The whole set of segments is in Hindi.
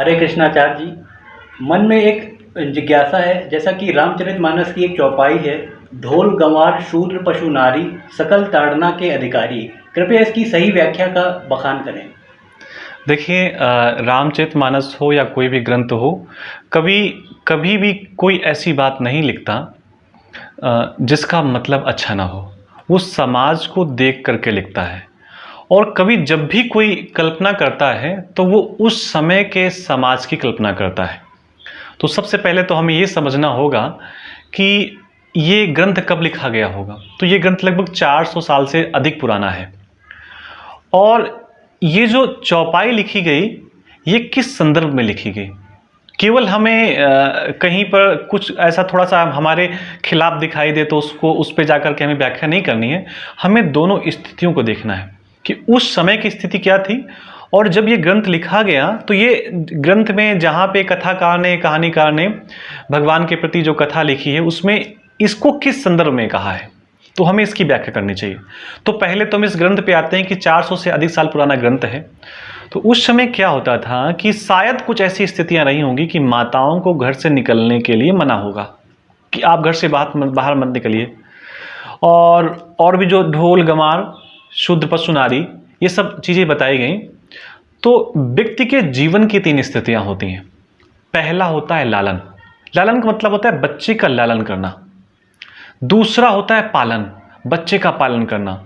हरे कृष्णाचार्य जी। मन में एक जिज्ञासा है, जैसा कि रामचरितमानस की एक चौपाई है, ढोल गंवार शूद्र पशु नारी सकल ताड़ना के अधिकारी। कृपया इसकी सही व्याख्या का बखान करें। देखिए, रामचरितमानस हो या कोई भी ग्रंथ हो, कभी कभी भी कोई ऐसी बात नहीं लिखता जिसका मतलब अच्छा ना हो। वो समाज को देख करके लिखता है। और कभी जब भी कोई कल्पना करता है तो वो उस समय के समाज की कल्पना करता है। तो सबसे पहले तो हमें ये समझना होगा कि ये ग्रंथ कब लिखा गया होगा। तो ये ग्रंथ लगभग 400 साल से अधिक पुराना है। और ये जो चौपाई लिखी गई, ये किस संदर्भ में लिखी गई? केवल हमें कहीं पर कुछ ऐसा थोड़ा सा हमारे खिलाफ दिखाई दे तो उसको उस पे जाकर के हमें व्याख्या नहीं करनी है। हमें दोनों स्थितियों को देखना है कि उस समय की स्थिति क्या थी, और जब ये ग्रंथ लिखा गया तो ये ग्रंथ में जहाँ पे कथाकार ने, कहानीकार ने भगवान के प्रति जो कथा लिखी है उसमें इसको किस संदर्भ में कहा है, तो हमें इसकी व्याख्या करनी चाहिए। तो पहले तो हम इस ग्रंथ पे आते हैं कि 400 से अधिक साल पुराना ग्रंथ है। तो उस समय क्या होता था कि शायद कुछ ऐसी स्थितियां रही होंगी कि माताओं को घर से निकलने के लिए मना होगा कि आप घर से बाहर मत निकलिए। और भी जो ढोल गंवार शुद्ध पशु नारी, ये सब चीज़ें बताई गई। तो व्यक्ति के जीवन की 3 स्थितियां होती हैं। पहला होता है लालन। लालन का मतलब होता है बच्चे का लालन करना। दूसरा होता है पालन, बच्चे का पालन करना।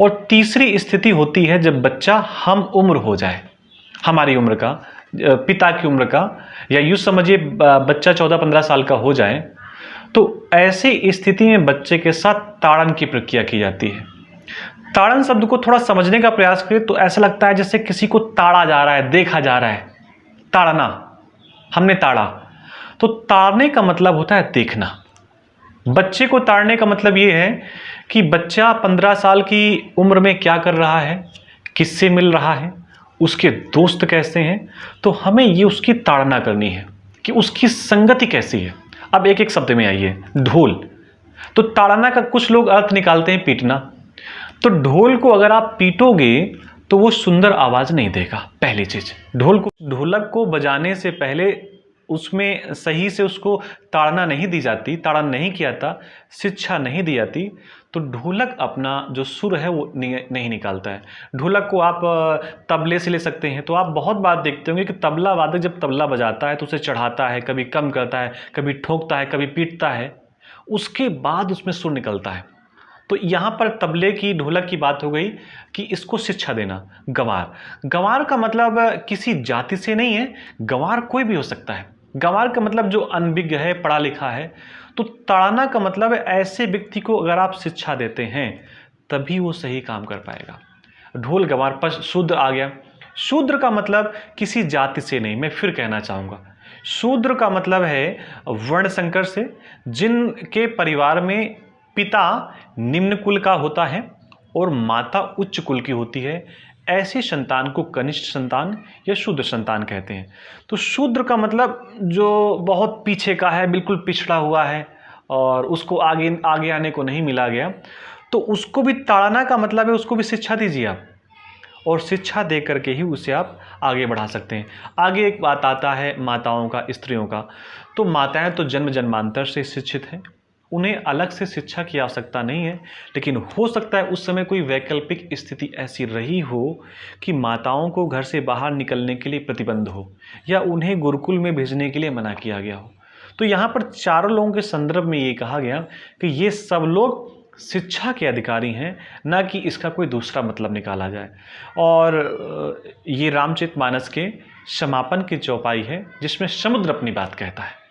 और तीसरी स्थिति होती है जब बच्चा हम उम्र हो जाए, हमारी उम्र का, पिता की उम्र का, या यूँ समझिए बच्चा 14-15 साल का हो जाए। तो ऐसी स्थिति में बच्चे के साथ ताड़न की प्रक्रिया की जाती है। ताड़न शब्द को थोड़ा समझने का प्रयास करें तो ऐसा लगता है जैसे किसी को ताड़ा जा रहा है, देखा जा रहा है। ताड़ना, हमने ताड़ा। तो ताड़ने का मतलब होता है देखना। बच्चे को ताड़ने का मतलब ये है कि बच्चा 15 साल की उम्र में क्या कर रहा है, किससे मिल रहा है, उसके दोस्त कैसे हैं। तो हमें ये उसकी ताड़ना करनी है कि उसकी संगति कैसी है। अब एक एक शब्द में आइए। ढोल, तो ताड़ना का कुछ लोग अर्थ निकालते हैं पीटना। तो ढोल को अगर आप पीटोगे तो वो सुंदर आवाज नहीं देगा। पहली चीज, ढोलक को बजाने से पहले उसमें सही से उसको ताड़ना नहीं दी जाती, ताड़न नहीं किया था, शिक्षा नहीं दी जाती, तो ढोलक अपना जो सुर है वो नहीं निकालता है। ढोलक को आप तबले से ले सकते हैं। तो आप बहुत बार देखते होंगे कि तबला वादक जब तबला बजाता है तो उसे चढ़ाता है, कभी कम करता है, कभी ठोकता है, कभी पीटता है, उसके बाद उसमें सुर निकलता है। तो यहाँ पर तबले की, ढोलक की बात हो गई कि इसको शिक्षा देना। गंवार, गंवार का मतलब किसी जाति से नहीं है, गंवार कोई भी हो सकता है। गंवार का मतलब जो अनभिज्ञ है, पढ़ा लिखा है। तो ताड़ना का मतलब है ऐसे व्यक्ति को अगर आप शिक्षा देते हैं तभी वो सही काम कर पाएगा। ढोल गंवार पर शूद्र आ गया। शूद्र का मतलब किसी जाति से नहीं, मैं फिर कहना चाहूँगा। शूद्र का मतलब है वर्ण संकर से, जिनके परिवार में पिता निम्न कुल का होता है और माता उच्च कुल की होती है। ऐसी संतान को कनिष्ठ संतान या शूद्र संतान कहते हैं। तो शूद्र का मतलब जो बहुत पीछे का है, बिल्कुल पिछड़ा हुआ है और उसको आगे आगे आने को नहीं मिला गया, तो उसको भी ताड़ना का मतलब है उसको भी शिक्षा दीजिए आप, और शिक्षा दे करके ही उसे आप आगे बढ़ा सकते हैं। आगे एक बात आता है माताओं का, स्त्रियों का। तो माताएं तो जन्म जन्मांतर से शिक्षित हैं, उन्हें अलग से शिक्षा की आवश्यकता नहीं है। लेकिन हो सकता है उस समय कोई वैकल्पिक स्थिति ऐसी रही हो कि माताओं को घर से बाहर निकलने के लिए प्रतिबंध हो या उन्हें गुरुकुल में भेजने के लिए मना किया गया हो। तो यहाँ पर चारों लोगों के संदर्भ में ये कहा गया कि ये सब लोग शिक्षा के अधिकारी हैं, ना कि इसका कोई दूसरा मतलब निकाला जाए। और ये रामचरितमानस के समापन की चौपाई है जिसमें समुद्र अपनी बात कहता है।